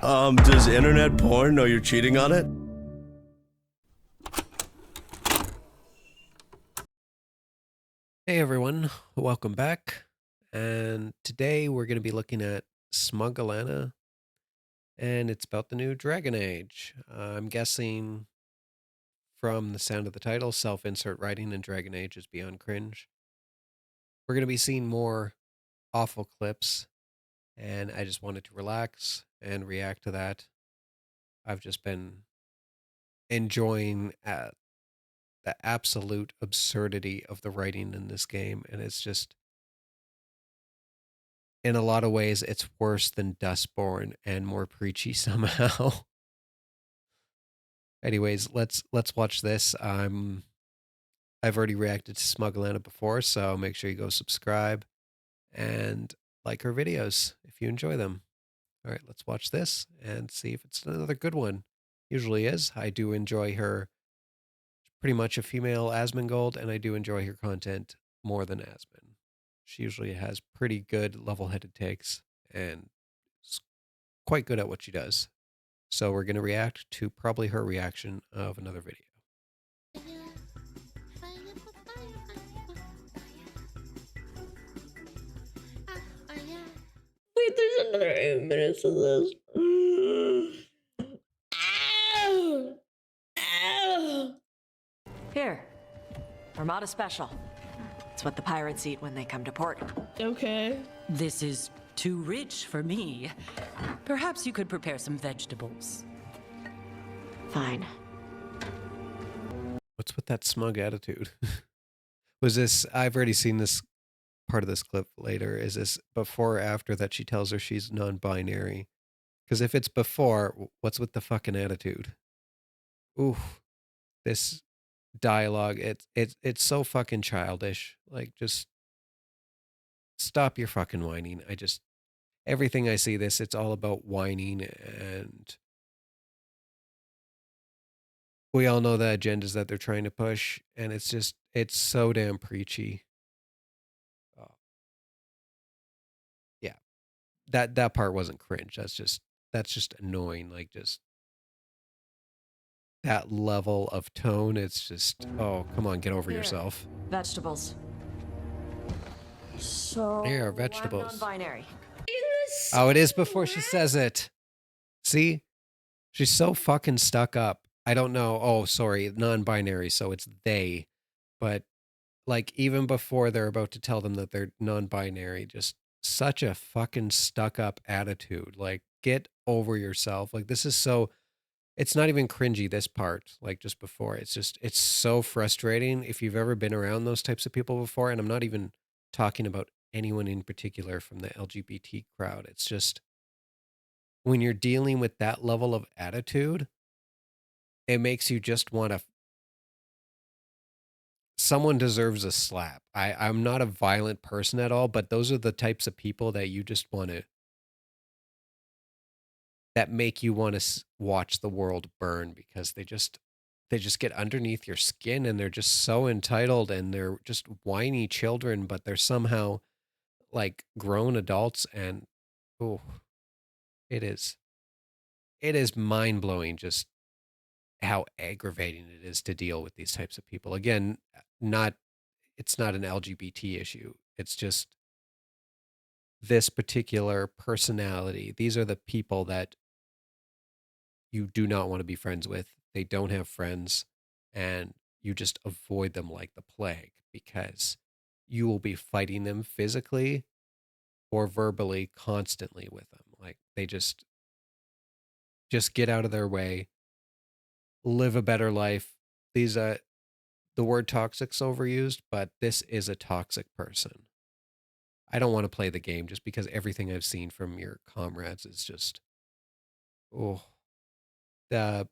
Does internet porn know you're cheating on it? Hey everyone, welcome back. And today we're going to be looking at Smug Alana, and it's about the new Dragon Age. I'm guessing from the sound of the title, self-insert writing in Dragon Age is beyond cringe. We're going to be seeing more awful clips, and I just wanted to relax and react to that. I've just been enjoying the absolute absurdity of the writing in this game, and it's just, in a lot of ways, it's worse than Dustborn and more preachy somehow. Anyways, let's watch this. I've already reacted to Smug Alana before, so make sure you go subscribe and like her videos if you enjoy them. All right, let's watch this and see if it's another good one. Usually is. I do enjoy her. Pretty much a female Asmongold, and I do enjoy her content more than Asmon. She usually has pretty good level-headed takes and is quite good at what she does. So we're going to react to probably her reaction of another video. Wait, there's another 8 minutes of this. Ow! Ow! Here, Armada Special. It's what the pirates eat when they come to port. Okay. This is too rich for me. Perhaps you could prepare some vegetables. Fine. What's with that smug attitude? Was this, I've already seen this part of this clip later. Is this before or after that she tells her she's non-binary? Because if it's before, what's with the fucking attitude? Ooh, this dialogue, it's so fucking childish. Like, just stop your fucking whining. Everything I see this, it's all about whining, and we all know the agendas that they're trying to push, and it's so damn preachy. Oh. Yeah, that part wasn't cringe. That's just annoying. Like, just that level of tone. It's just, oh, come on, get over yourself. Vegetables. So, Here are vegetables. I'm non-binary. Oh, it is before she says it. See? She's so fucking stuck up. I don't know. Oh, sorry, non-binary, so it's they. But, like, even before they're about to tell them that they're non-binary, just such a fucking stuck-up attitude. Like, get over yourself. Like, this is so... It's not even cringy, this part, like, just before. It's so frustrating if you've ever been around those types of people before, and I'm not even talking about anyone in particular from the LGBT crowd. It's just, when you're dealing with that level of attitude, it makes you just want to... Someone deserves a slap. I'm not a violent person at all, but those are the types of people that you just want to... that make you want to watch the world burn, because they just get underneath your skin, and they're just so entitled, and they're just whiny children, but they're somehow like grown adults. And oh, it is mind-blowing just how aggravating it is to deal with these types of people. Again, it's not an LGBT issue. It's just this particular personality. These are the people that you do not want to be friends with. They don't have friends, and you just avoid them like the plague, because you will be fighting them physically or verbally constantly with them. Like, they just get out of their way, live a better life. These the word toxic's overused, but this is a toxic person. I don't want to play the game just because everything I've seen from your comrades is just, oh, and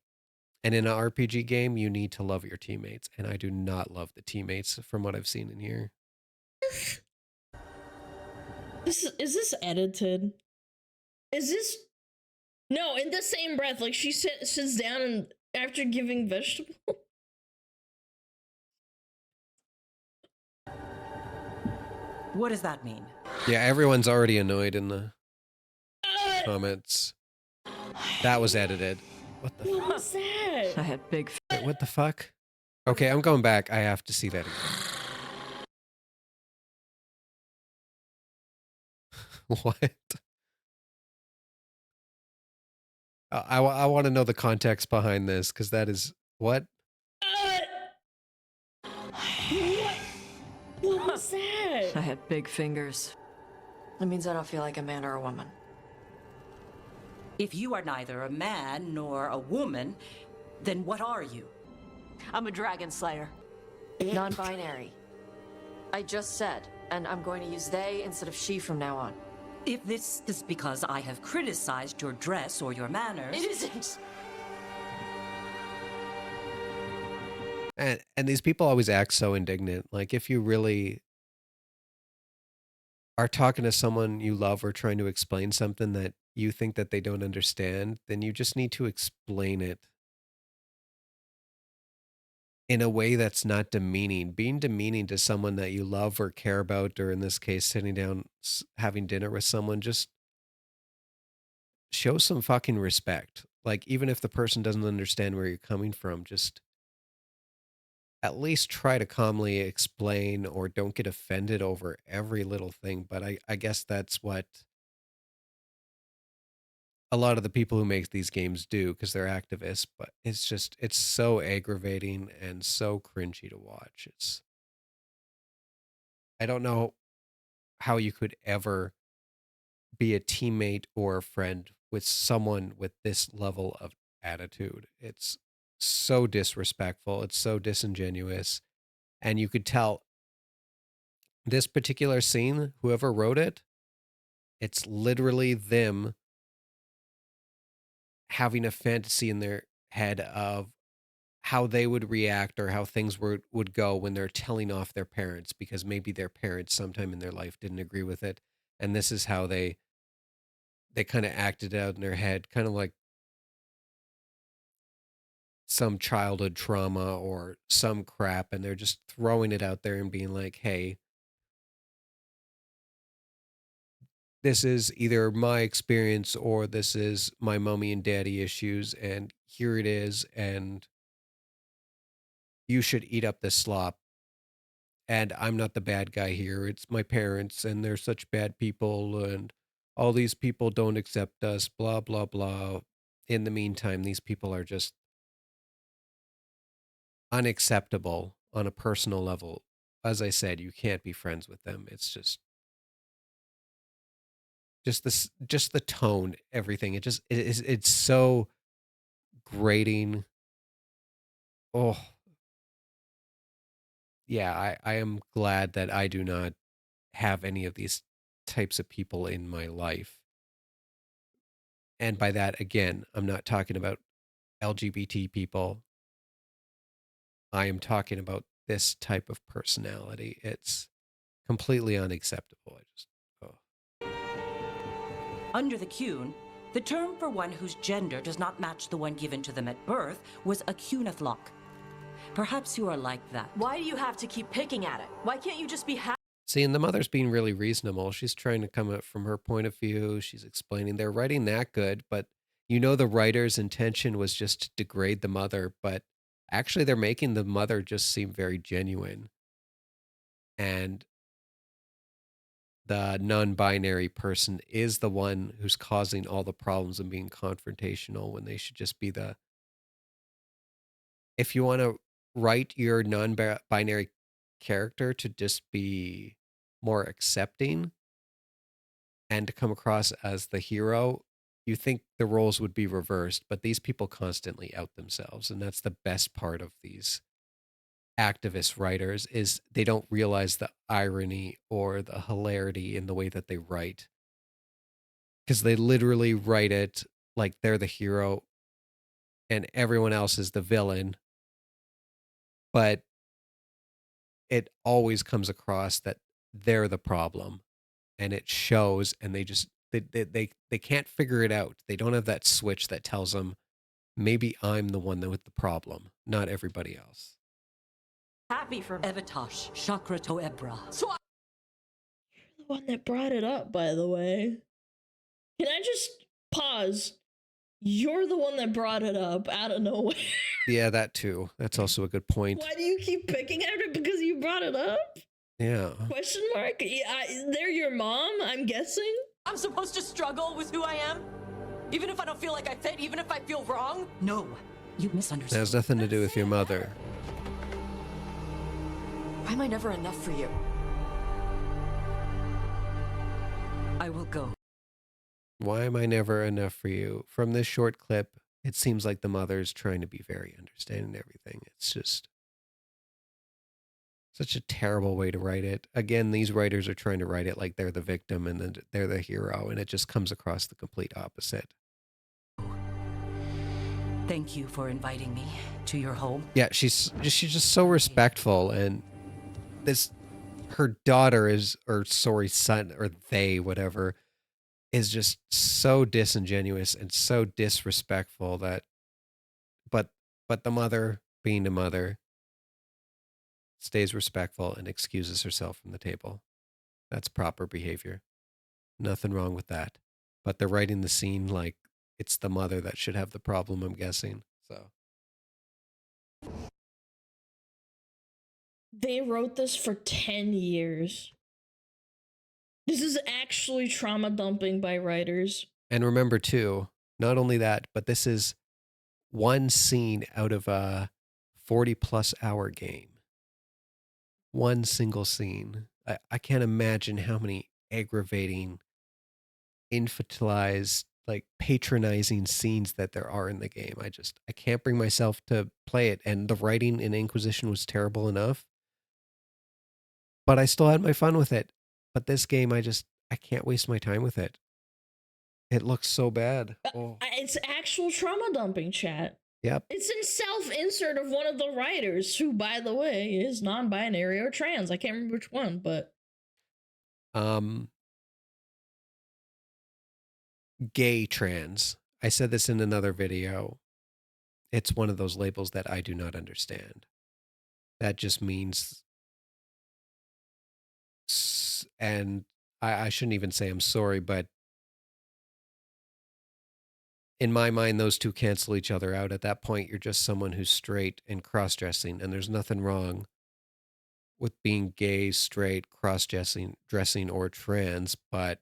in an RPG game, you need to love your teammates, and I do not love the teammates from what I've seen in here. Is this edited? Is this... No, in the same breath, like, she sits down and after giving vegetable. What does that mean? Yeah, everyone's already annoyed in the comments. That was edited. What the? What was that? I had big Wait, what the fuck? Okay, I'm going back. I have to see that again. What? I want to know the context behind this because that is what? What was that? I had big fingers. That means I don't feel like a man or a woman. If you are neither a man nor a woman, then what are you? I'm a dragon slayer. Non-binary. I just said, and I'm going to use they instead of she from now on. If this is because I have criticized your dress or your manners... It isn't! And these people always act so indignant. Like if you really are talking to someone you love or trying to explain something that you think that they don't understand, then you just need to explain it in a way that's not demeaning. Being demeaning to someone that you love or care about, or in this case, sitting down, having dinner with someone, just show some fucking respect. Like, even if the person doesn't understand where you're coming from, just at least try to calmly explain or don't get offended over every little thing. But I guess that's what a lot of the people who make these games do because they're activists. But it's just, it's so aggravating and so cringy to watch. I don't know how you could ever be a teammate or a friend with someone with this level of attitude. It's so disrespectful. It's so disingenuous. And you could tell this particular scene, whoever wrote it, it's literally them having a fantasy in their head of how they would react or how things would go when they're telling off their parents because maybe their parents sometime in their life didn't agree with it. And this is how they kind of acted out in their head, kind of like some childhood trauma or some crap. And they're just throwing it out there and being like, hey, this is either my experience or this is my mommy and daddy issues. And here it is. And you should eat up this slop. And I'm not the bad guy here. It's my parents and they're such bad people. And all these people don't accept us, blah, blah, blah. In the meantime, these people are just unacceptable on a personal level. As I said, you can't be friends with them. It's just the tone, everything. It's so grating. Oh, yeah, I am glad that I do not have any of these types of people in my life. And by that, again, I'm not talking about LGBT people. I am talking about this type of personality. It's completely unacceptable. Under the Cune, the term for one whose gender does not match the one given to them at birth was a Cunithlock. Perhaps you are like that. Why do you have to keep picking at it? Why can't you just be happy? See, and the mother's being really reasonable. She's trying to come up from her point of view. She's explaining they're writing that good, but the writer's intention was just to degrade the mother, but actually they're making the mother just seem very genuine. And the non-binary person is the one who's causing all the problems and being confrontational when they should just be if you want to write your non-binary character to just be more accepting and to come across as the hero, you think the roles would be reversed, but these people constantly out themselves. And that's the best part of these activist writers is they don't realize the irony or the hilarity in the way that they write. Because they literally write it like they're the hero and everyone else is the villain. But it always comes across that they're the problem. And it shows, and they can't figure it out. They don't have that switch that tells them, maybe I'm the one with the problem, not everybody else. Happy for me. Evatosh, Chakra Toebra. You're the one that brought it up, by the way. Can I just pause? You're the one that brought it up out of nowhere. Yeah, that too. That's also a good point. Why do you keep picking at it? Because you brought it up? Yeah. Question mark? Yeah, they're your mom, I'm guessing? I'm supposed to struggle with who I am? Even if I don't feel like I fit, even if I feel wrong? No, you It misunderstood. has nothing to do with your mother. Why am I never enough for you? I will go. Why am I never enough for you? From this short clip, it seems like the mother's trying to be very understanding and everything. It's just such a terrible way to write it. Again, these writers are trying to write it like they're the victim and then they're the hero, and it just comes across the complete opposite. Thank you for inviting me to your home. Yeah, she's just so respectful, and her daughter is, or sorry, son, or they, whatever, is just so disingenuous and so disrespectful that, but the mother, being the mother, stays respectful and excuses herself from the table. That's proper behavior. Nothing wrong with that. But they're writing the scene like it's the mother that should have the problem, I'm guessing. So They wrote this for 10 years. This is actually trauma dumping by writers. and remember too, not only that, but this is one scene out of a 40+ hour game. One single scene. I can't imagine how many aggravating, infantilized, like patronizing scenes that there are in the game. I can't bring myself to play it. And the writing in Inquisition was terrible enough, but I still had my fun with it. But this game, I can't waste my time with it. It looks so bad. Oh, It's actual trauma dumping, chat. yep. It's in self-insert of one of the writers, who, by the way, is non-binary or trans. I can't remember which one, but Gay trans. I said this in another video. It's one of those labels that I do not understand. That just means, and I shouldn't even say I'm sorry, but in my mind, those two cancel each other out. At that point, you're just someone who's straight and cross-dressing, and there's nothing wrong with being gay, straight, dressing, or trans, but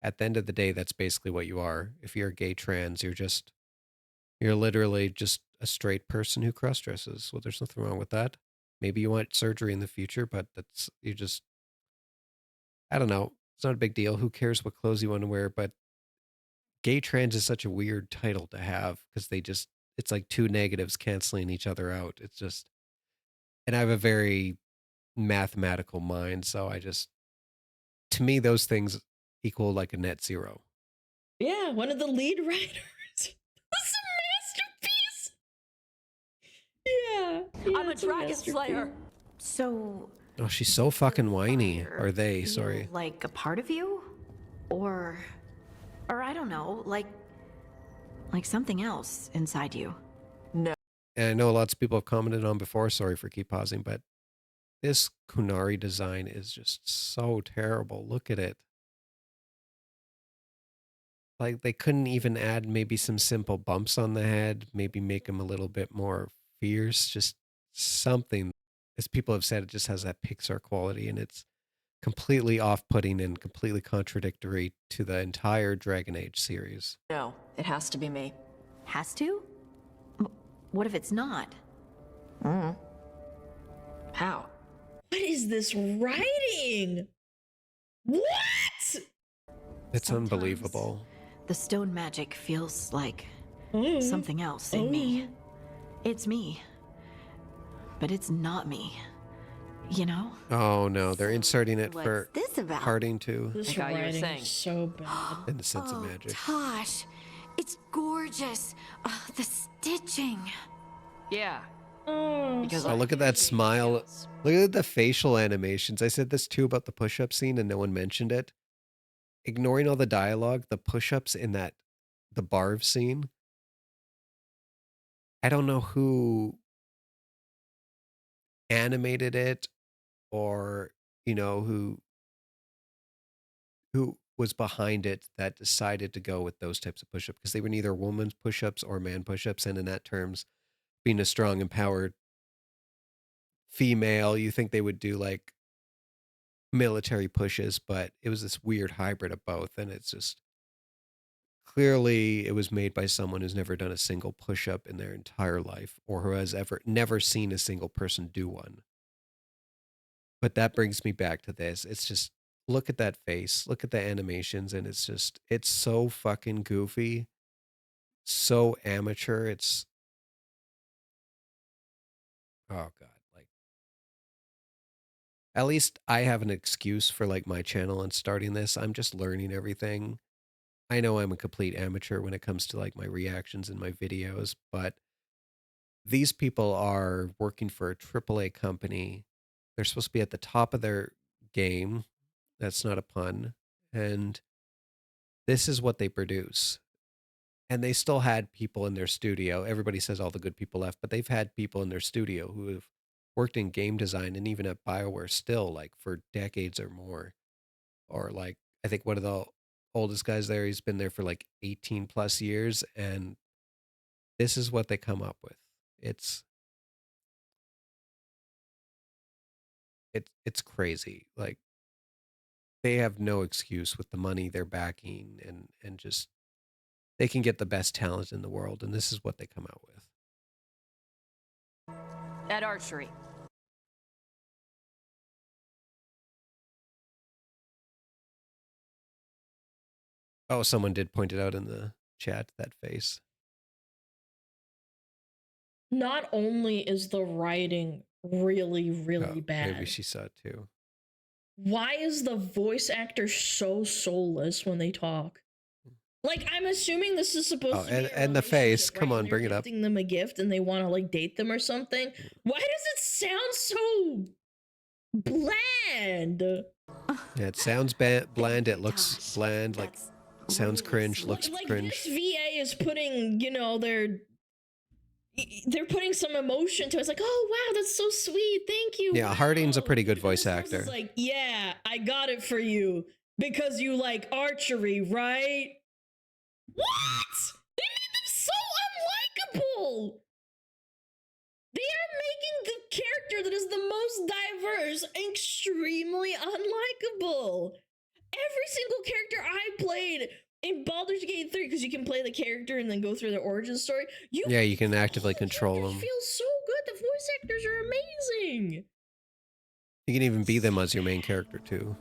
at the end of the day, that's basically what you are. If you're gay trans, you're literally just a straight person who cross-dresses. Well, there's nothing wrong with that. Maybe you want surgery in the future, but I don't know. It's not a big deal. Who cares what clothes you want to wear? But gay trans is such a weird title to have because it's like two negatives canceling each other out. And I have a very mathematical mind. So to me, those things equal like a net zero. yeah, one of the lead writers. That's a masterpiece. Yeah, I'm a it's dragon masterpiece. slayer. So, Oh, she's so fucking whiny. fire Or they, feel sorry. like a part of you? Or I don't know, like something else inside you. And I know lots of people have commented on before, sorry for keep pausing, but this Kunari design is just so terrible. Look at it. Like they couldn't even add maybe some simple bumps on the head, maybe make him a little bit more fierce, just something. As people have said, it just has that Pixar quality, and it's completely off-putting and completely contradictory to the entire Dragon Age series. No, it has to be me. Has to? What if it's not? How? What is this writing? What? It's Sometimes unbelievable. The stone magic feels like Oh. something else in me. It's me. But it's not me. You know? Oh no, they're inserting it What's for this about? Harding too, This I got your writing thing. is so bad. in the sense of magic. Tosh, it's gorgeous. The stitching. Yeah. Oh, Because Oh, I look at that appreciate smile. details. Look at the facial animations. I said this too about the push-up scene and no one mentioned it. Ignoring all the dialogue, the push-ups in the Barv scene. I don't know who animated it or, who was behind it that decided to go with those types of push-ups because they were neither woman's push-ups or man push-ups, and in that terms, being a strong, empowered female, you think they would do like military pushes, but it was this weird hybrid of both, and it's just clearly it was made by someone who's never done a single push-up in their entire life or who has ever never seen a single person do one. But that brings me back to this. It's just look at that face, look at the animations, and it's so fucking goofy, so amateur. It's oh god, like at least I have an excuse for like my channel and starting this. I'm just learning everything. I know I'm a complete amateur when it comes to like my reactions and my videos, but these people are working for a AAA company. They're supposed to be at the top of their game. That's not a pun. And this is what they produce. And they still had people in their studio. Everybody says all the good people left, but they've had people in their studio who have worked in game design and even at BioWare still like for decades or more. Or like I think one of the oldest guys there, he's been there for like 18 plus years, and this is what they come up with. It's crazy. Like they have no excuse with the money they're backing and just they can get the best talent in the world, and this is what they come out with. At archery. Oh, someone did point it out in the chat, that face. Not only is the writing really, really bad. Maybe she saw it too. Why is the voice actor so soulless when they talk? Like, I'm assuming this is supposed to be a and the face. relationship, right? Come on, And bring you're it up. gifting them a gift and they want to like date them or something. Why does it sound so bland? Yeah, it sounds bland. It looks Gosh, bland. Like that's sounds really cringe. sweet. Looks Like cringe. this VA is putting, you know, they're putting some emotion to it. It's like, oh wow, that's so sweet. Thank you. Yeah, wow. Harding's a pretty good And voice this person's actor. like, yeah, I got it for you because you like archery, right? What? They made them so unlikable. They are making the character that is the most diverse extremely unlikable. Every single character I played in Baldur's Gate 3, because you can play the character and then go through their origin story. You can actively all the control characters them. feel so good. The voice actors are amazing. You can even be them as your main character too.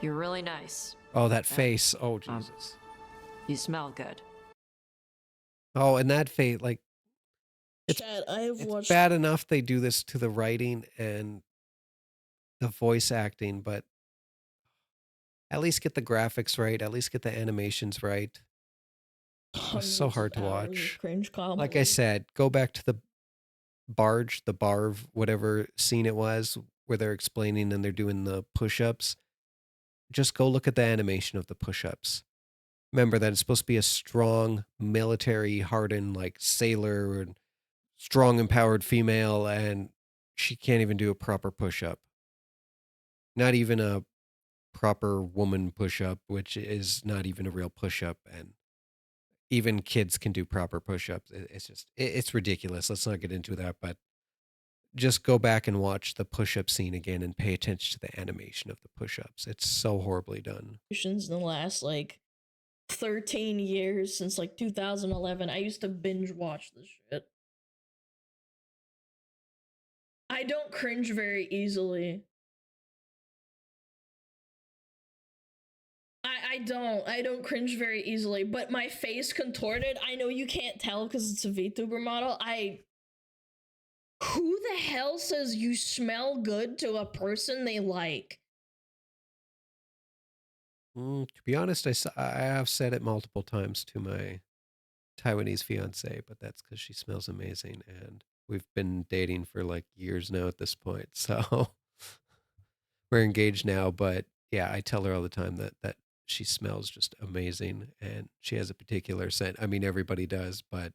You're really nice. Oh, that face. Oh, Jesus. You smell good. Oh, and that face, like, Chad, I have it's watched bad enough they do this to the writing and the voice acting, but at least get the graphics right. At least get the animations right. It's so hundreds hard of to hours of watch. Cringe Like I said, go back to the Barv, whatever scene it was, where they're explaining and they're doing the push-ups. Just go look at the animation of the push-ups. Remember that it's supposed to be a strong, military, hardened, like sailor and strong, empowered female, and she can't even do a proper push-up. Not even a proper woman push-up, which is not even a real push-up, and even kids can do proper push-ups. It's just, it's ridiculous. Let's not get into that, but just go back and watch the push-up scene again and pay attention to the animation of the push-ups. It's so horribly done. in the last like 13 years since like 2011. I used to binge watch this shit. I don't cringe very easily. I don't cringe very easily, but my face contorted, I know you can't tell because it's a VTuber model. Who the hell says you smell good to a person they like? To be honest, I have said it multiple times to my Taiwanese fiance, but that's because she smells amazing, and we've been dating for like years now at this point. So we're engaged now, but yeah, I tell her all the time that she smells just amazing, and she has a particular scent. I mean, everybody does, but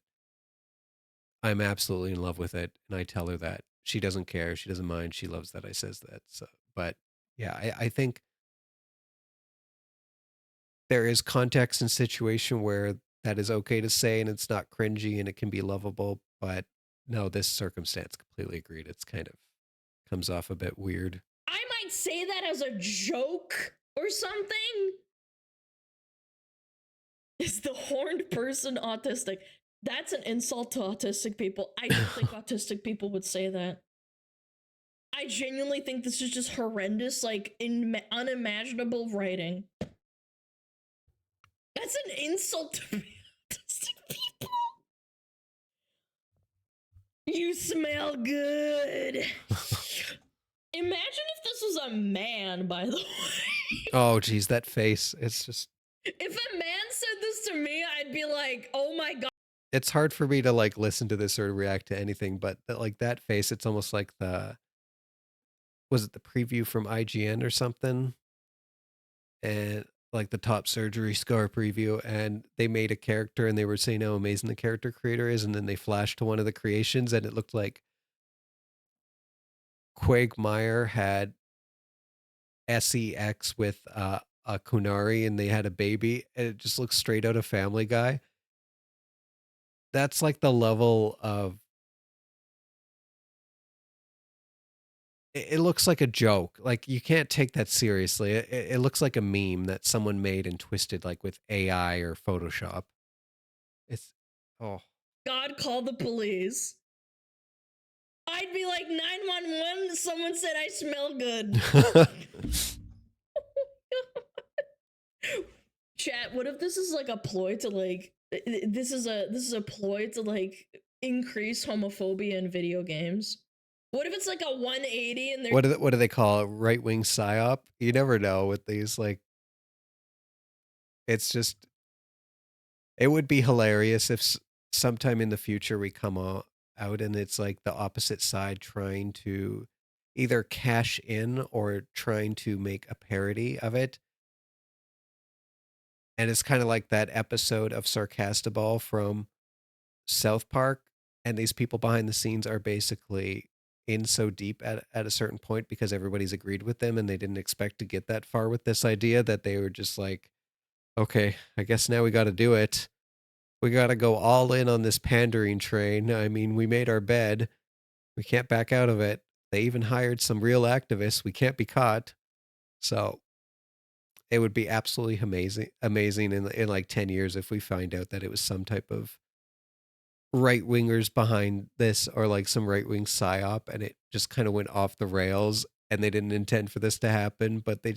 I'm absolutely in love with it, and I tell her that she doesn't care. She doesn't mind. She loves that I says that. So, but yeah, I think there is context and situation where that is okay to say and it's not cringy and it can be lovable. But no, this circumstance, completely agreed. It's kind of comes off a bit weird. I might say that as a joke or something. Is the horned person autistic? That's an insult to autistic people. I don't think autistic people would say that. I genuinely think this is just horrendous, like unimaginable writing. That's an insult to autistic people. You smell good. Imagine if this was a man, by the way. Oh, geez, that face. It's just. If a man said this to me, I'd be like, oh my God. It's hard for me to like listen to this or react to anything, but like that face, it's almost like was it the preview from IGN or something? And like the top surgery scar preview, and they made a character and they were saying how amazing the character creator is, and then they flashed to one of the creations and it looked like Quagmire had SEX with a Kunari and they had a baby, and it just looks straight out of Family Guy. That's like the level of it looks like a joke. Like you can't take that seriously. It looks like a meme that someone made and twisted like with AI or Photoshop. It's oh. God, call the police. I'd be like 911. Someone said I smell good. Chat, what if this is like a ploy to like this is a ploy to like increase homophobia in video games? What if it's like a 180 and they're What do they call it? Right-wing psyop? You never know with these, like it's just it would be hilarious if sometime in the future we come out and it's like the opposite side trying to either cash in or trying to make a parody of it. And it's kind of like that episode of Sarcastable from South Park. And these people behind the scenes are basically in so deep at a certain point because everybody's agreed with them and they didn't expect to get that far with this idea that they were just like, okay, I guess now we got to do it. We got to go all in on this pandering train. I mean, we made our bed. We can't back out of it. They even hired some real activists. We can't be caught. So it would be absolutely amazing in like 10 years if we find out that it was some type of right-wingers behind this or like some right-wing psyop and it just kind of went off the rails and they didn't intend for this to happen, but it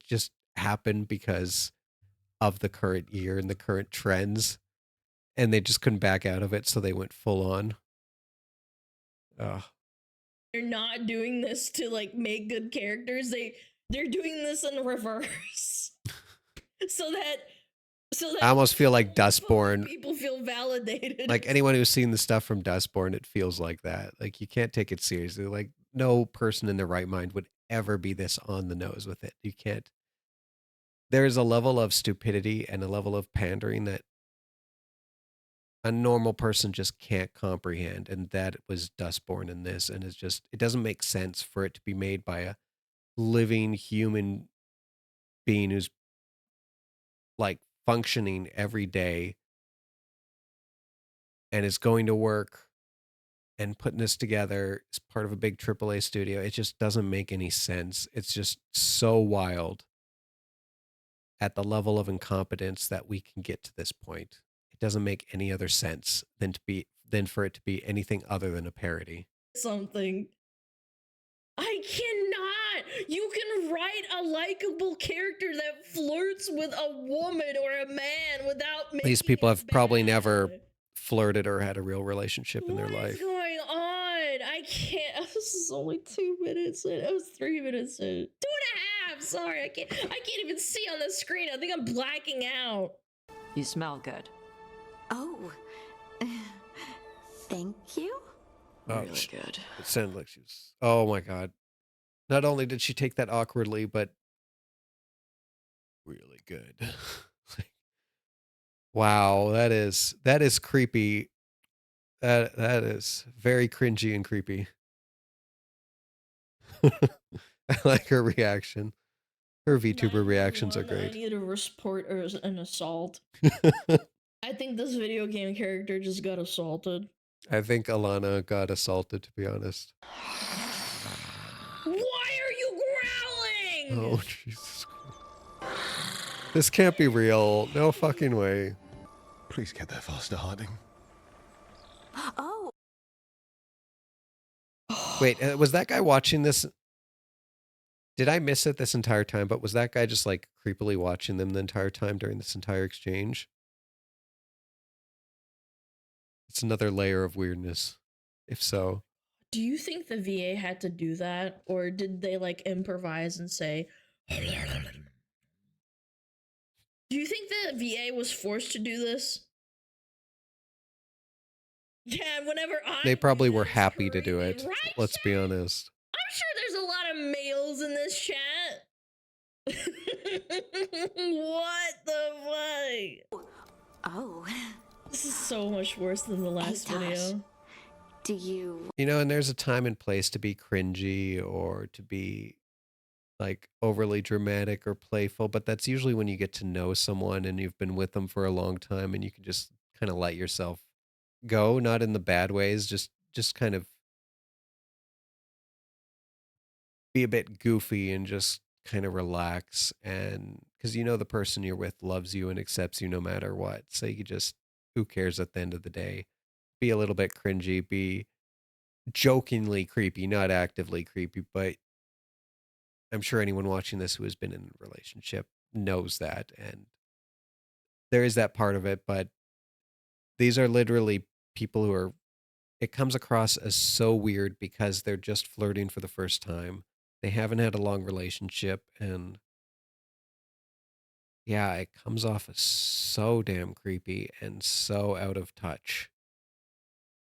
just happened because of the current year and the current trends and they just couldn't back out of it, so they went full on. They're not doing this to like make good characters. They're doing this in reverse. so that I almost feel like Dustborn. People feel validated. Like anyone who's seen the stuff from Dustborn, it feels like that. Like you can't take it seriously. Like no person in their right mind would ever be this on the nose with it. You can't. There's a level of stupidity and a level of pandering that a normal person just can't comprehend. And that was Dustborn in this. And it's just, it doesn't make sense for it to be made by a living human being who's like functioning every day and is going to work and putting this together as part of a big AAA studio. It just doesn't make any sense. It's just so wild at the level of incompetence that we can get to this point. It doesn't make any other sense than for it to be anything other than a parody. Something. I cannot. You can write a likable character that flirts with a woman or a man without making These people it have probably bad. never flirted or had a real relationship in their What life. is going on? I can't. This is only 2 minutes in. It was 3 minutes in. 2.5. Sorry, I can't even see on the screen. I think I'm blacking out. You smell good. Oh, thank you. Oh, Really good. It sounded like she was. Oh my God. Not only did she take that awkwardly, but really good. Like, wow, that is creepy. That is very cringy and creepy. I like her reaction. Her VTuber reactions are 911, I great. need to report an assault. I think this video game character just got assaulted. I think Alana got assaulted, to be honest. Why are you growling? Oh, Jesus Christ. This can't be real. No fucking way. Please get there faster, Harding. Oh, Wait, was that guy watching this? Did I miss it this entire time? But was that guy just like creepily watching them the entire time during this entire exchange? It's another layer of weirdness. If so. Do you think the VA had to do that? Or did they like improvise and say, do you think the VA was forced to do this? Yeah, whenever They probably were it's happy to do crazy, it. right, Let's be chat? honest. I'm sure there's a lot of males in this chat. What the fuck? oh. This is so much worse than the last Tosh. video. Do you? You know, and there's a time and place to be cringy or to be like overly dramatic or playful, but that's usually when you get to know someone and you've been with them for a long time and you can just kind of let yourself go, not in the bad ways, just kind of be a bit goofy and just kind of relax, and because you know the person you're with loves you and accepts you no matter what, so you just, who cares at the end of the day, be a little bit cringy, be jokingly creepy, not actively creepy, but I'm sure anyone watching this who has been in a relationship knows that, and there is that part of it, but these are literally people who are, it comes across as so weird because they're just flirting for the first time. They haven't had a long relationship, and yeah, it comes off as so damn creepy and so out of touch.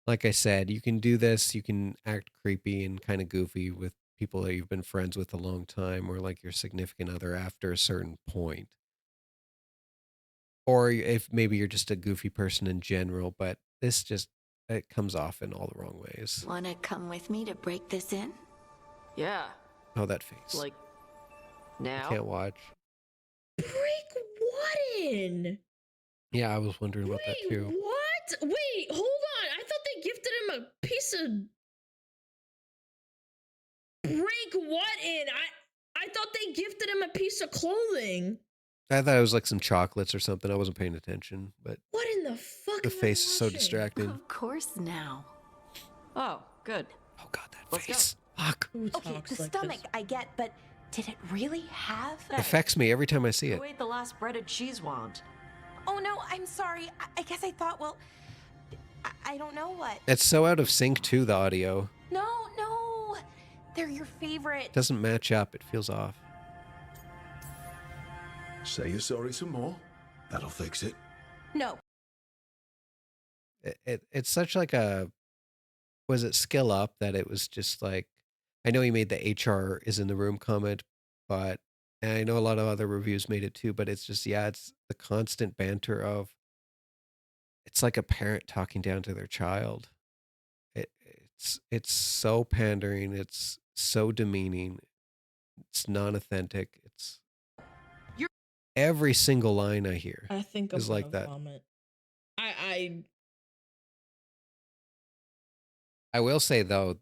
Like I said, you can do this, you can act creepy and kind of goofy with people that you've been friends with a long time or like your significant other after a certain point. Or if maybe you're just a goofy person in general, but this just, it comes off in all the wrong ways. Wanna come with me to break this in? Yeah, Oh, that face. like I now. can't watch. Break what in? Yeah, I was wondering about that Wait, too. what? Wait, hold on. I thought they gifted him a piece of. Break what in? I thought they gifted him a piece of clothing. I thought it was like some chocolates or something. I wasn't paying attention, but What in the fuck? the am I face is so watching? distracting. Of course now. Oh, good. Oh god, that Let's go. face. Fuck. Who Okay, talks the like stomach, this? I get, but did it really have? It affects me every time I see it. Who ate the last breaded cheese wand? Oh no, I'm sorry. I guess I thought, well, I don't know what. It's so out of sync too, the audio. No, no. They're your favorite. It doesn't match up. It feels off. Say you're sorry some more. That'll fix it. No. It's such like a, was it skill up that it was just like, I know he made the HR is in the room comment, but, and I know a lot of other reviews made it too, but it's just, yeah, it's the constant banter of, it's like a parent talking down to their child. It's so pandering. It's so demeaning. It's non-authentic. It's every single line I hear. I think I'm is like gonna that. vomit. I I will say though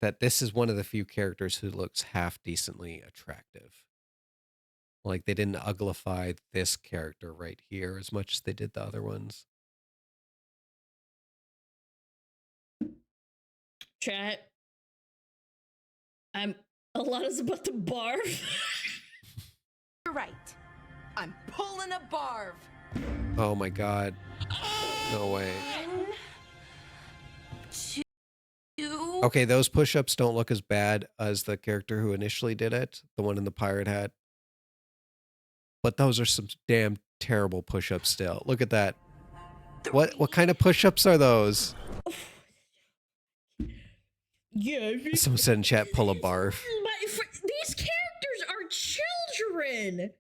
that this is one of the few characters who looks half decently attractive. Like they didn't uglify this character right here as much as they did the other ones. chat. Alana's about to barf. You're right. I'm pulling a barf. Oh my god. No way. You. Okay, those push-ups don't look as bad as the character who initially did it, the one in the pirate hat. But those are some damn terrible push-ups still. Look at that. What kind of push-ups are those? Yeah. Someone said in chat, pull a barf. These characters are children.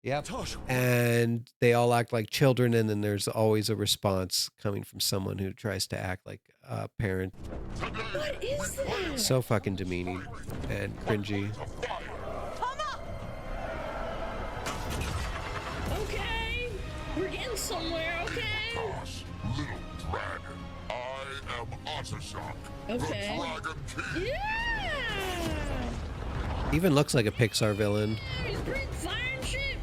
Yep. Tosh, And they all act like children, and then there's always a response coming from someone who tries to act like a parent. What is that? So fucking demeaning and cringy. Okay, we're getting somewhere. Okay. Tosh, little dragon. I am Ottershock, Okay. the Dragon King. Yeah. Even looks like a Pixar villain. He's breathing fire and shit.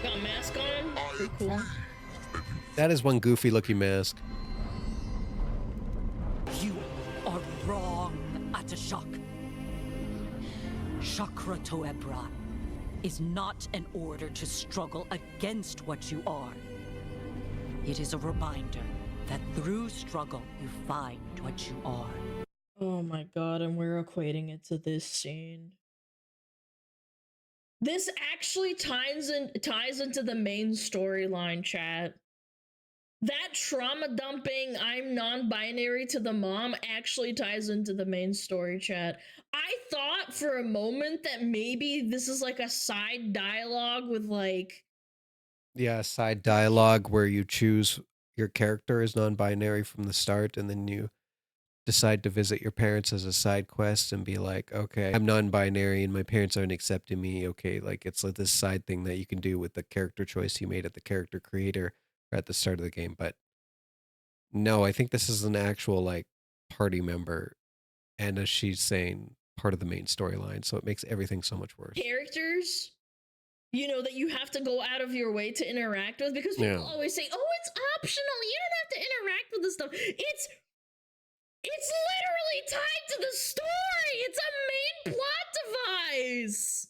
Got a mask on. Pretty cool. That is one goofy looking mask. You are wrong, Atashak. Chakra Toebra is not an order to struggle against what you are. It is a reminder that through struggle you find what you are. Oh my god, and we're equating it to this scene. This actually ties into the main storyline, chat. That trauma dumping, I'm non-binary to the mom actually ties into the main story, chat. I thought for a moment that maybe this is like a side dialogue with like... Yeah, side dialogue where you choose your character is non-binary from the start, and then you decide to visit your parents as a side quest and be like, okay, I'm non-binary and my parents aren't accepting me. Okay, like it's like this side thing that you can do with the character choice you made at the character creator or at the start of the game. But no, I think this is an actual like party member, and as she's saying, part of the main storyline. So it makes everything so much worse. characters, you know, that you have to go out of your way to interact with, because people Yeah. always say, oh, it's optional, you don't have to interact with this stuff. It's literally tied to the story. It's a main plot device.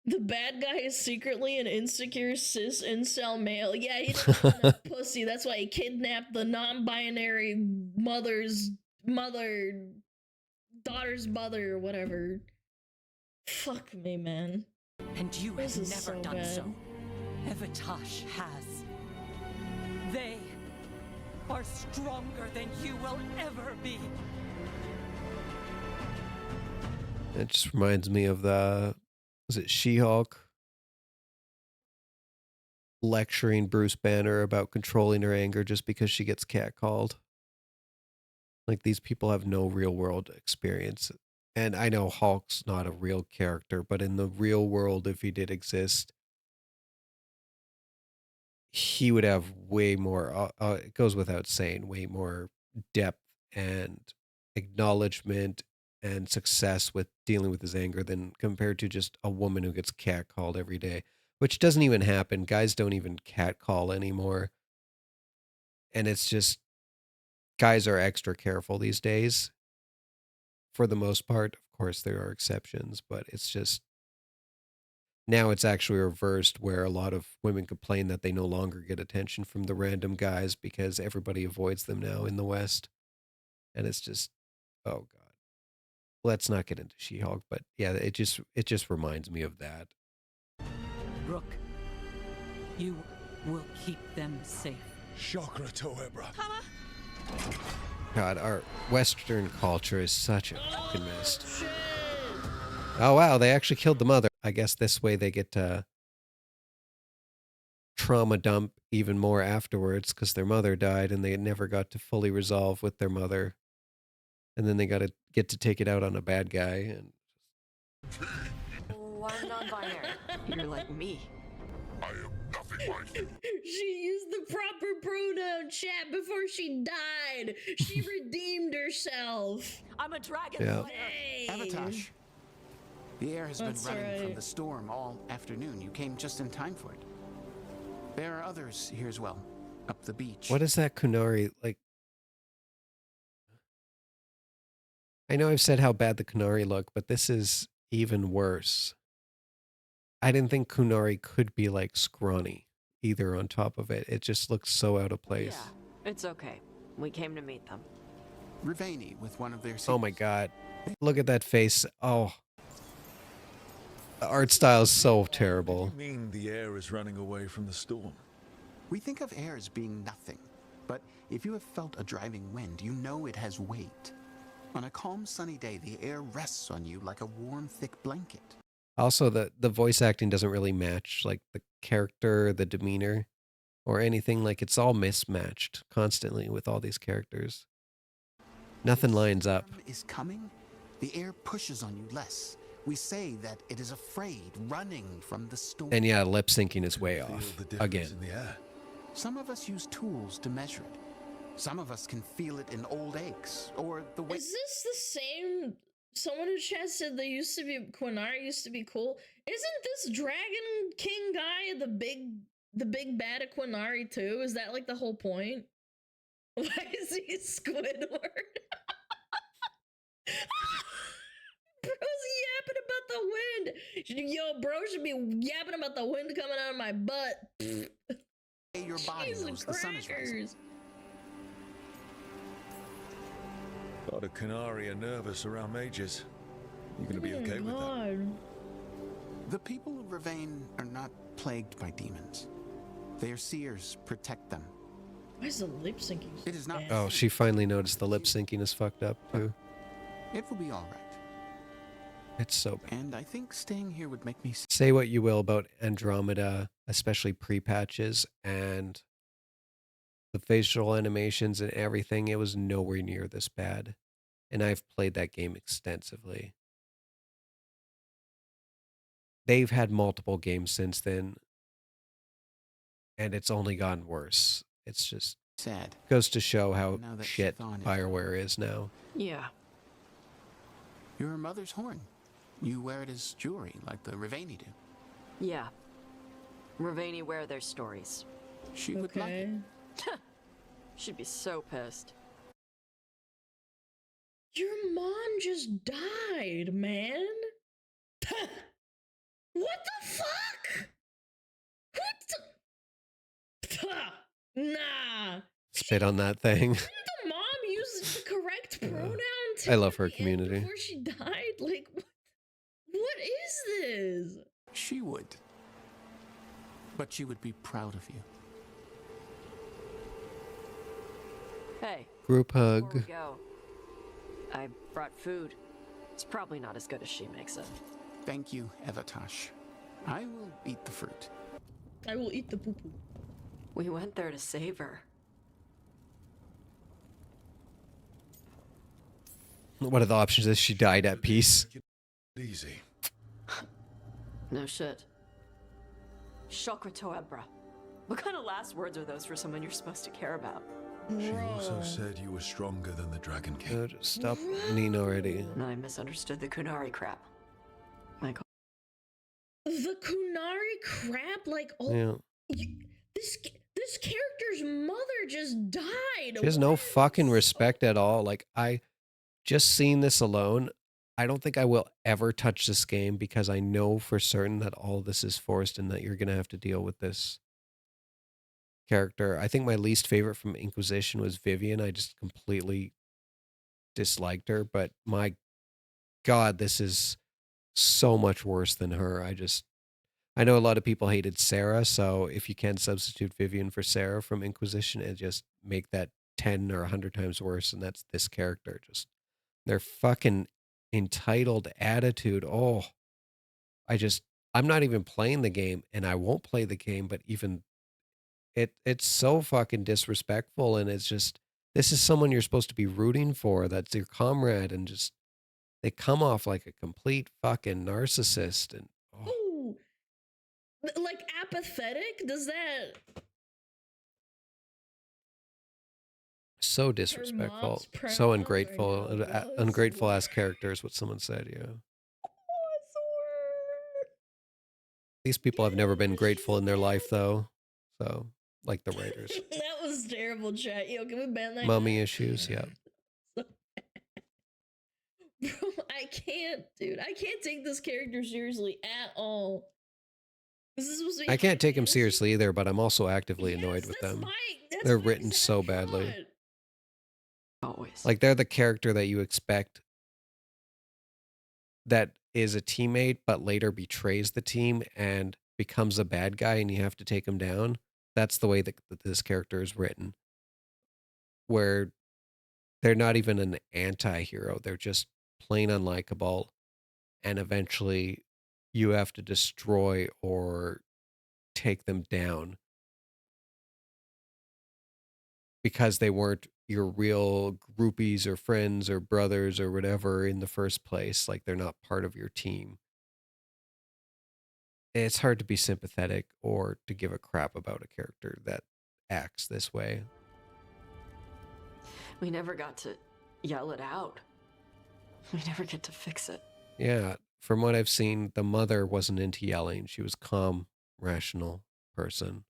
The bad guy is secretly an insecure cis incel male. Yeah, he doesn't have enough pussy. That's why he kidnapped the non-binary daughter's mother, or whatever. Fuck me, man. And you This have is never so done bad. so. Evatash has. They are stronger than you will ever be. It just reminds me of was it She-Hulk lecturing Bruce Banner about controlling her anger just because she gets catcalled. Like, these people have no real world experience. And I know Hulk's not a real character, but in the real world, if he did exist, he would have way more, it goes without saying, way more depth and acknowledgement and success with dealing with his anger than compared to just a woman who gets catcalled every day, which doesn't even happen. Guys don't even catcall anymore. And it's just, guys are extra careful these days for the most part. Of course, there are exceptions, but it's just, now it's actually reversed where a lot of women complain that they no longer get attention from the random guys because everybody avoids them now in the West. And it's just, oh God. Let's not get into She-Hulk, but yeah, it just reminds me of that. Rook, you will keep them safe. Chakra Toebra. God, our Western culture is such a fucking mess. Shit. Oh wow, they actually killed the mother. I guess this way they get to trauma dump even more afterwards because their mother died and they never got to fully resolve with their mother. And then they got to get to take it out on a bad guy. And Oh, I'm non-binary. You're like me. I am nothing like you. She used the proper pronoun, chat, before she died. She redeemed herself. I'm a dragon Yeah. slayer. Hey. Avatash. The air has That's been running from right. the storm all afternoon. You came just in time for it. There are others here as well, up the beach. what is that Kunari like? I know I've said how bad the Kunari look, but this is even worse. I didn't think Kunari could be like scrawny either on top of it. It just looks so out of place. Yeah, it's okay. We came to meet them. Rivani with one of their Oh my seals. God. Look at that face. Oh. The art style is so terrible. You mean the air is running away from the storm? We think of air as being nothing, but if you have felt a driving wind, you know it has weight. On a calm, sunny day, the air rests on you like a warm, thick blanket. Also, the voice acting doesn't really match like the character, the demeanor, or anything. Like it's all mismatched constantly with all these characters. Nothing lines up. Storm is coming. The air pushes on you less. We say that it is afraid, running from the storm. And yeah, lip syncing is way Feel off the difference again. in the air. Some of us use tools to measure it. Some of us can feel it in old aches, or the way. Is this the same? Someone who chat said they used to be Quinari used to be cool. Isn't this Dragon King guy the big bad of Quinari too? Is that like the whole point? Why is he Squidward? Bro's yapping about the wind. Yo, bro should be yapping about the wind coming out of my butt. Your body Cheese and knows the sun is rising. crackers. A lot of Canary are nervous around mages. You gonna be okay with that? God. The people of Ravane are not plagued by demons. Their seers protect them. Why is the lip syncing? So It is not- bad? Oh, she finally noticed the lip syncing is fucked up too. It will be all right. It's so bad. And I think staying here would make me Say what you will about Andromeda, especially pre-patches and the facial animations and everything, it was nowhere near this bad. And I've played that game extensively. They've had multiple games since then, and it's only gotten worse. It's just sad. goes to show how Now that shit Chthon is- Fireware is now. Yeah. You're her mother's horn. You wear it as jewelry, like the Ravani do. Yeah. Ravani wear their stories. She would like it. Okay. She'd be so pissed. Your mom just died, man. What the fuck? What the? Nah. Spit on that thing. Didn't the mom use the correct pronoun I love her at the end community. before she died? Like, what is this? She would. But she would be proud of you. Hey, Group before we hug. go, I brought food. It's probably not as good as she makes it. Thank you, Evatosh. I will eat the fruit. I will eat the poo poo. We went there to save her. One of the options is she died at peace. Easy. No shit. Shokratoebra. What kind of last words are those for someone you're supposed to care about? She also Bro. said you were stronger than the Dragon King. Dude, stop running already. And I misunderstood the Kunari crap. Like, The Kunari crap, like, oh, Yeah. this character's mother just died. She has no fucking respect at all. Like, I just seen this alone. I don't think I will ever touch this game because I know for certain that all this is forced and that you're going to have to deal with this character. I think my least favorite from Inquisition was Vivian. I just completely disliked her, but my God, this is so much worse than her. I know a lot of people hated Sarah, so if you can substitute Vivian for Sarah from Inquisition and just make that 10 or 100 times worse, and that's this character. Just their fucking entitled attitude. Oh, I'm not even playing the game, and I won't play the game, but even it's so fucking disrespectful, and it's just, this is someone you're supposed to be rooting for. That's your comrade, and just, they come off like a complete fucking narcissist, and oh. Ooh. Like apathetic? Does that So disrespectful, mom's pronouns so are ungrateful, no good. ungrateful ass character is what someone said. Yeah, these people have never been grateful in their life though. So, like the writers, That was terrible, chat. Yo, can we ban that? mummy guy? issues. Yeah, Bro, I can't, dude. I can't take this character seriously at all. This is supposed to be I can't take them fantasy. seriously either, but I'm also actively Yes, annoyed with that's them. that's They're my written exact so badly. thought. always. Like they're the character that you expect that is a teammate, but later betrays the team and becomes a bad guy, and you have to take him down. That's the way that this character is written, where they're not even an anti-hero. They're just plain unlikable, and eventually you have to destroy or take them down because they weren't your real groupies or friends or brothers or whatever in the first place. Like they're not part of your team. It's hard to be sympathetic or to give a crap about a character that acts this way. We never got to yell it out. We never get to fix it. Yeah, from what I've seen, the mother wasn't into yelling. She was calm, rational person.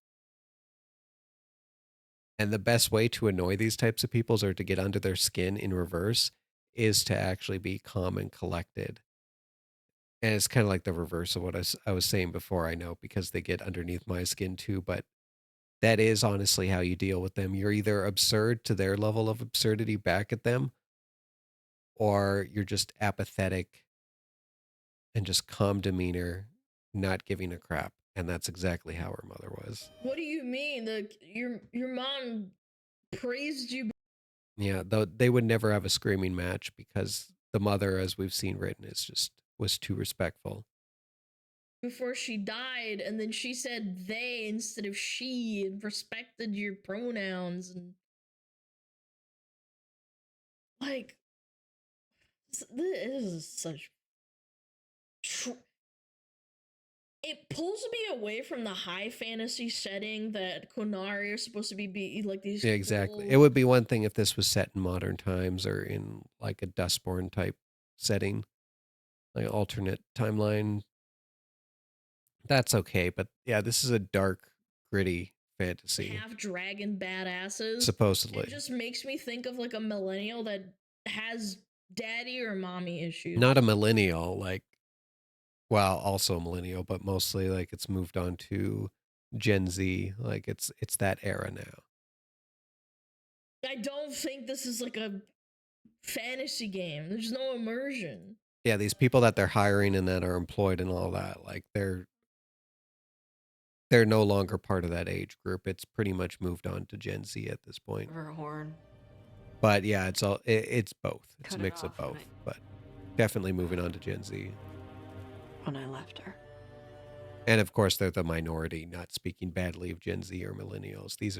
And the best way to annoy these types of people or to get under their skin in reverse is to actually be calm and collected. And it's kind of like the reverse of what I was saying before, I know, because they get underneath my skin too, but that is honestly how you deal with them. You're either absurd to their level of absurdity back at them, or you're just apathetic and just calm demeanor, not giving a crap. And that's exactly how her mother was. What do you mean? Your mom praised you Yeah, though they would never have a screaming match because the mother, as we've seen written, was too respectful. before she died, and then she said they instead of she, and respected your pronouns, and like this is such. It pulls me away from the high fantasy setting that Konari are supposed to be like these. Yeah, exactly. cool- It would be one thing if this was set in modern times or in like a Dustborn type setting, like alternate timeline. That's okay, but yeah, this is a dark, gritty fantasy. half dragon badasses. Supposedly. It just makes me think of like a millennial that has daddy or mommy issues. Not a millennial, like, well, also a millennial, but mostly like it's moved on to Gen Z. Like it's that era now. I don't think this is like a fantasy game. There's no immersion. Yeah, these people that they're hiring and that are employed and all that, like they're no longer part of that age group. It's pretty much moved on to Gen Z at this point. Her horn. But yeah, it's both. It's Cut a it mix of off when both, but definitely moving on to Gen Z. When I left her. And of course, they're the minority, not speaking badly of Gen Z or millennials. These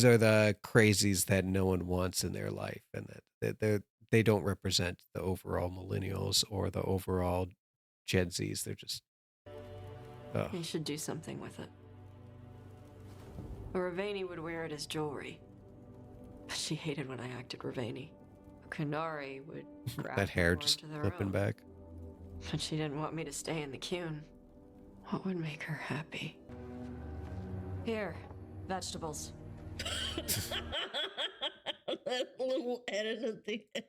are the crazies that no one wants in their life, and that they don't represent the overall millennials or the overall Gen Zs. They're just. You should do something with it. Ravani would wear it as jewelry. But she hated when I acted Ravani. Kunari would grab that hair more just into their flipping own. back. But she didn't want me to stay in the Qun. What would make her happy? Here, vegetables. That little edit at the end.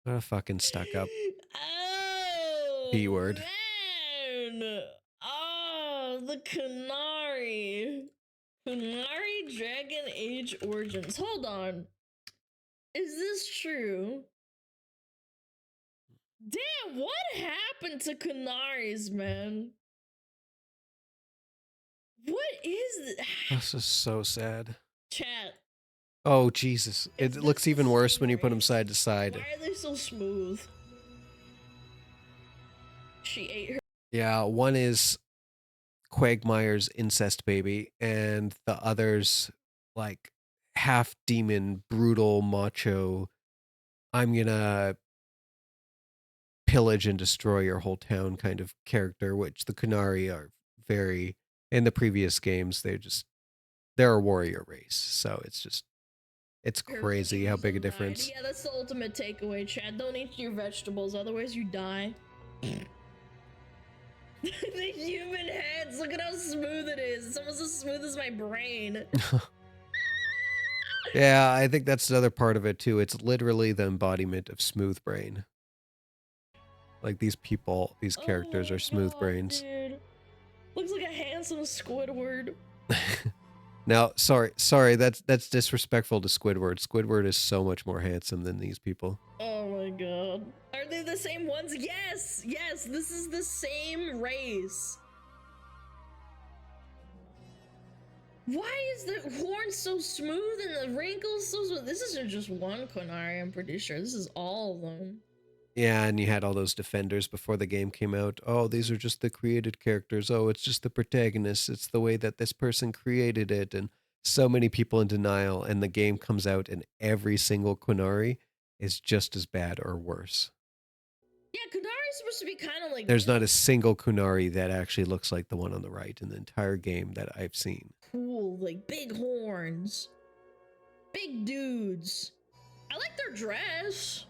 What a fucking stuck up. Oh, B-word. Man. Oh, the Kunari. Kunari Dragon Age Origins. Hold on. Is this true? Damn, what happened to Kunaris, man? What is this? This is so sad. Chat. Oh, Jesus. Is It looks this even the worse same when you put them race? side to side. Why are they so smooth? She ate her. Yeah, one is Quagmire's incest baby, and the other's like half demon, brutal, macho. I'm gonna pillage and destroy your whole town kind of character, which the Kunari are very. In the previous games, they're a warrior race, so it's her crazy how big a vegetables died. difference. Yeah, that's the ultimate takeaway, Chad. Don't eat your vegetables, otherwise you die. The human heads, look at how smooth it is. It's almost as smooth as my brain. Yeah, I think that's another part of it too. It's literally the embodiment of smooth brain. Like these people, these characters Oh are smooth God, brains. Dude. Looks like a handsome Squidward. Now, sorry, that's disrespectful to Squidward. Squidward is so much more handsome than these people. Oh my God. Are they the same ones? Yes! Yes, this is the same race. Why is the horn so smooth and the wrinkles so smooth? This isn't just one Konari, I'm pretty sure. This is all of them. Yeah, and you had all those defenders before the game came out. Oh, these are just the created characters. Oh, it's just the protagonists. It's the way that this person created it. And so many people in denial. And the game comes out, and every single Quinari is just as bad or worse. Yeah, Kunari's supposed to be kind of like There's not a single Kunari that actually looks like the one on the right in the entire game that I've seen. cool, like big horns, big dudes. I like their dress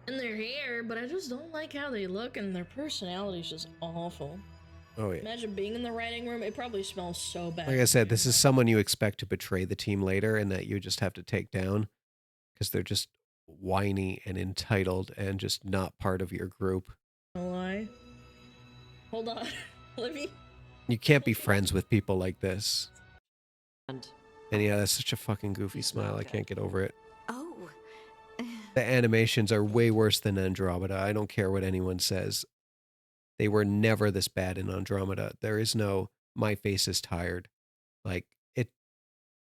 and their hair, but I just don't like how they look, and their personality's just awful. Oh, yeah. Imagine being in the writing room. It probably smells so bad. Like I said, this is someone you expect to betray the team later and that you just have to take down because they're just whiny and entitled and just not part of your group. No lie. Hold on. Let me. You can't be friends with people like this. And And yeah, that's such a fucking goofy smile. I can't get over it. Oh. The animations are way worse than Andromeda. I don't care what anyone says. They were never this bad in Andromeda. There is no my face is tired. Like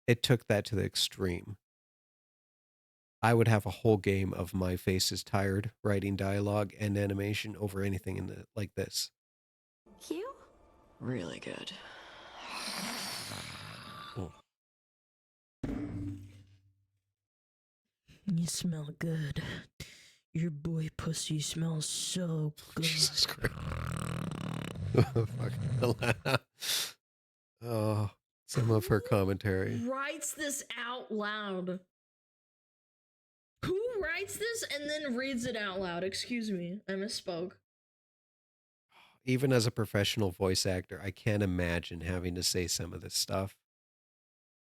it took that to the extreme. I would have a whole game of my face is tired writing dialogue and animation over anything in like this. You? really good. You smell good. Your boy pussy smells so good. Jesus Christ. Fucking Alana. Oh, some of her commentary. Who writes this out loud? Who writes this and then reads it out loud? Excuse me, I misspoke. Even as a professional voice actor, I can't imagine having to say some of this stuff.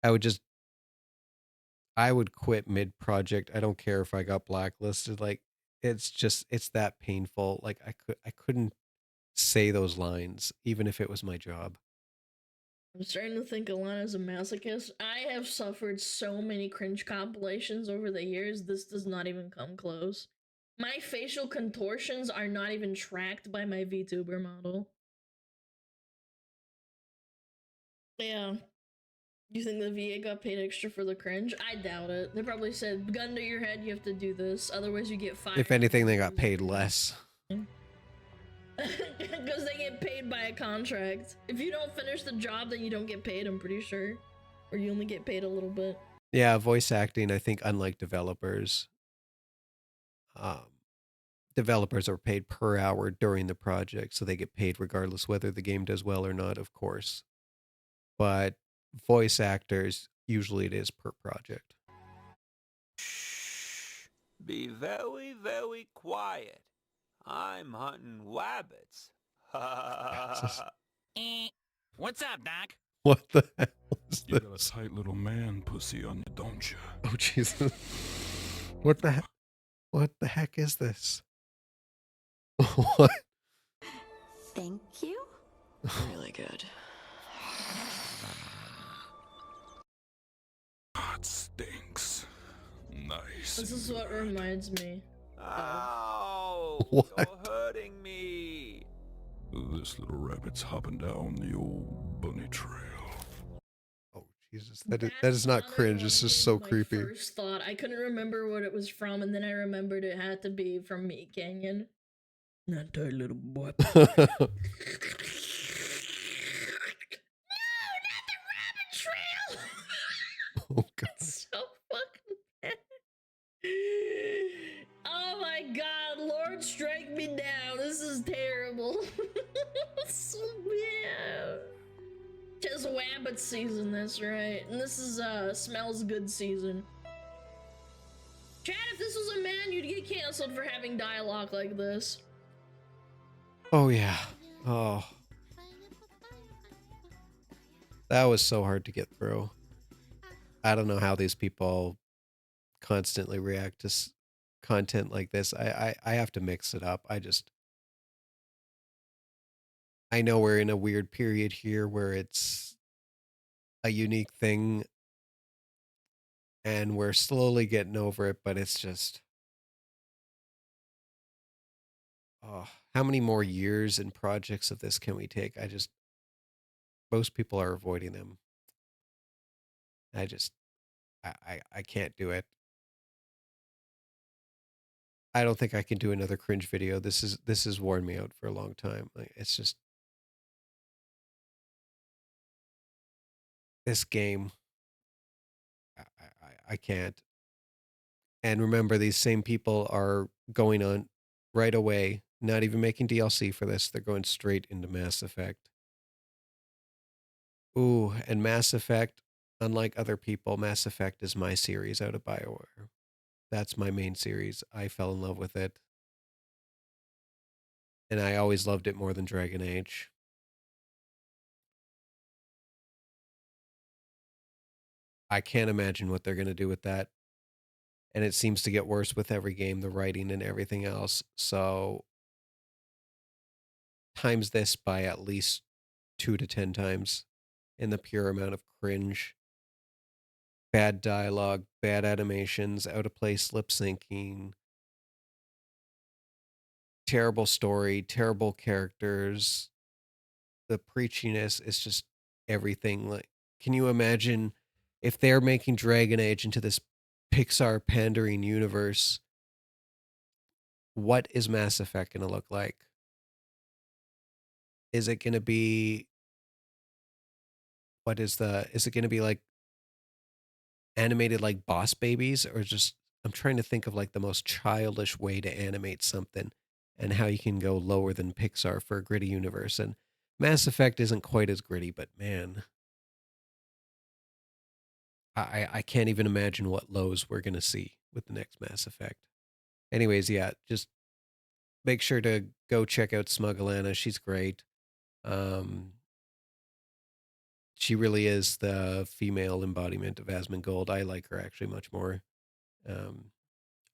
I would quit mid-project. I don't care if I got blacklisted. Like, it's that painful. Like, I couldn't say those lines, even if it was my job. I'm starting to think Alana's a masochist. I have suffered so many cringe compilations over the years, this does not even come close. My facial contortions are not even tracked by my VTuber model. Yeah. You think the VA got paid extra for the cringe? I doubt it. They probably said, gun to your head, you have to do this, otherwise you get fired. If anything, they got paid less. Because they get paid by a contract. If you don't finish the job, then you don't get paid, I'm pretty sure. Or you only get paid a little bit. Yeah, voice acting, I think, unlike developers, developers are paid per hour during the project, so they get paid regardless whether the game does well or not, of course. But voice actors, usually it is per project. Shh. Be very, very quiet. I'm hunting rabbits. What's up, Doc? What the hell is You this? got a tight little man pussy on you, don't you? Oh, Jesus. What the heck? What the heck is this? What? Thank you? Really good. Hot stinks. Nice. This is what reminds me. Ow! What? You're hurting me. This little rabbit's hopping down the old bunny trail. Oh, Jesus. That is not cringe. It's just so creepy. First thought, I couldn't remember what it was from, and then I remembered it had to be from Meat Canyon. Not that little boy. No, not the rabbit trail. Oh, God. So fucking bad. Oh my God, Lord, strike me down. This is terrible. So bad. Tis Wabbit season, that's right. And this is smells good season. Chad, if this was a man, you'd get canceled for having dialogue like this. Oh, yeah. Oh. That was so hard to get through. I don't know how these people constantly react to content like this. I have to mix it up. I know we're in a weird period here where it's a unique thing and we're slowly getting over it, but it's just, oh, how many more years and projects of this can we take? Most people are avoiding them. I can't do it. I don't think I can do another Cringe video. This has worn me out for a long time. Like, it's just this game. I can't. And remember, these same people are going on right away, not even making DLC for this. They're going straight into Mass Effect. Ooh, and Mass Effect, unlike other people, Mass Effect is my series out of BioWare. That's my main series. I fell in love with it. And I always loved it more than Dragon Age. I can't imagine what they're going to do with that. And it seems to get worse with every game, the writing and everything else. So times this by at least 2 to 10 times in the pure amount of cringe, bad dialogue, bad animations, out of place lip syncing, terrible story, terrible characters. The preachiness is just everything. Like, can you imagine if they're making Dragon Age into this Pixar pandering universe? What is Mass Effect going to look like? Is it going to be is it going to be like animated like Boss Babies, or just, I'm trying to think of like the most childish way to animate something and how you can go lower than Pixar for a gritty universe. And Mass Effect isn't quite as gritty, but man, I can't even imagine what lows we're going to see with the next Mass Effect. Anyways, yeah, just make sure to go check out Smug Alana. She's great. She really is the female embodiment of Asmongold. I like her actually much more.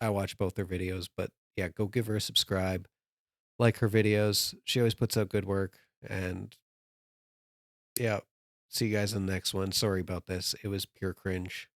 I watch both their videos, but yeah, go give her a subscribe. Like her videos. She always puts out good work. And yeah, see you guys in the next one. Sorry about this. It was pure cringe.